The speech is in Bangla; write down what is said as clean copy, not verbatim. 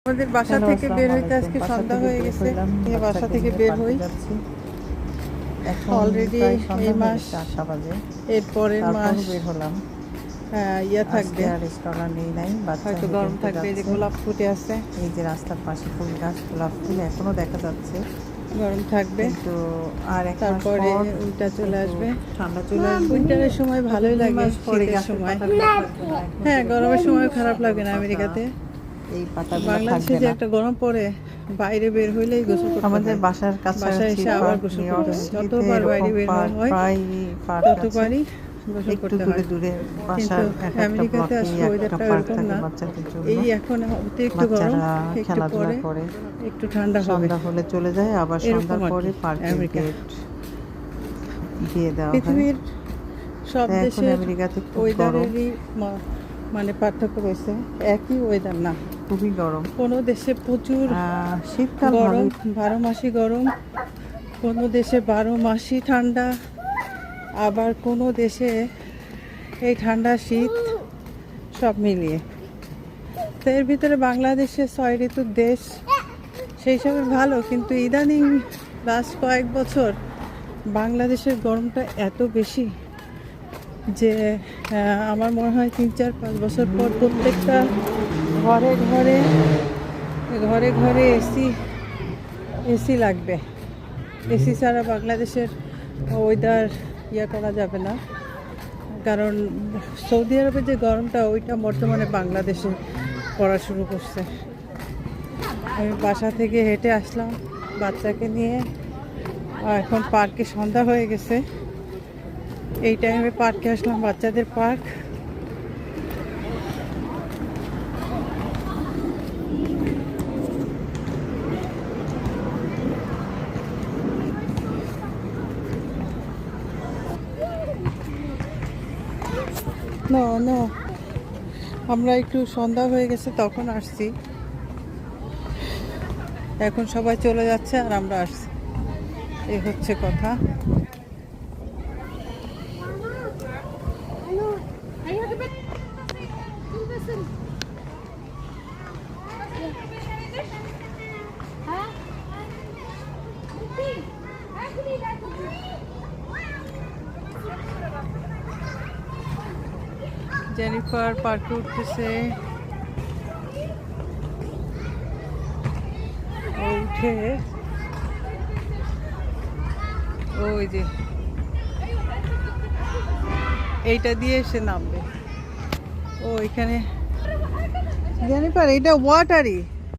আমাদের বাসা থেকে বের হইতে আজকে সন্ধ্যা হয়ে গেছে। বাসা থেকে বের হই অলরেডি এই মাস, এরপরের মাস বের হলাম। ইয়া থাকবে, রেস্টুরেন্ট নেই নাই, হয়তো গরম থাকবে। এই যে গোলাপ ফুটে আছে, এই যে রাস্তার পাশে ফুল গাছ, গোলাপ ফুল এখনো দেখা যাচ্ছে। গরম থাকবে কিন্তু আর এক মাস তারপরে পর উল্টা চলে আসবে, ঠান্ডা চলে আসবে। উইন্টারের সময় ভালোই লাগে, শীতের সময় হ্যাঁ, গরমের সময় খারাপ লাগে না। আমেরিকাতে, এই পাতাগুলো বাংলাদেশে থাকবে যে না। একটা গরম পড়ে, বাইরে বের হইলেই গোসল করতে আমাদের হয়। বাসার কাছে বাসায় এসে আবার গোসল করতে হয়। যতবার বাইরে বের হওয়া হয় ততবারই গোসল একটু করতে দূরে হয়। দূরে কিন্তু বাসার আমেরিকাতে আসলে ওয়েদারটা এরকম না। বাচ্চাদের জন্য। এই এখন অতিরিক্ত গরম, বাচ্চারা একটু খেলাধুলা পরে করে, একটু ঠান্ডা হবে, সন্ধ্যা হলে চলে যায়, আবার এরকম সন্ধ্যার আর পরে কি পার্কের আমেরিকা। গেট দিয়ে দেওয়া হয়। পৃথিবীর সব এখন দেশের আমেরিকাতে খুব গরম, ওয়েদারেরই মানে পার্থক্য রয়েছে, একই ওয়েদার না। খুবই গরম। কোনো দেশে প্রচুর শীতকাল গরম, ভালোই। 12 মাসই গরম, কোনো দেশে 12 মাসই ঠান্ডা, আবার কোনো দেশে এই ঠান্ডা শীত সব মিলিয়ে। তো এর ভিতরে বাংলাদেশে 6 ঋতুর দেশ, সেই হিসাবে ভালো। কিন্তু ইদানিং লাস্ট কয়েক বছর বাংলাদেশের গরমটা এত বেশি যে আমার মনে হয় 3-4-5 বছর পর প্রত্যেকটা ঘরে ঘরে ঘরে ঘরে এসি লাগবে। এসি ছাড়া বাংলাদেশের ওয়েদার করা যাবে না। কারণ সৌদি আরবে যে গরমটা, ওইটা বর্তমানে বাংলাদেশে পড়া শুরু করছে। আমি বাসা থেকে হেঁটে আসলাম বাচ্চাকে নিয়ে, এখন পার্কে সন্ধ্যা হয়ে গেছে। এই টাইমে পার্কে আসলাম, বাচ্চাদের পার্ক। না, আমরা একটু সন্ধ্যা হয়ে গেছে তখন আসছি, এখন সবাই চলে যাচ্ছে আর আমরা আসছি, এই হচ্ছে কথা। জেনিফার পার্কে উঠতেছে, উঠে ওই যে এইটা দিয়ে এসে নামবে। ও এখানে জেনিফার, এটা ওয়াটারই।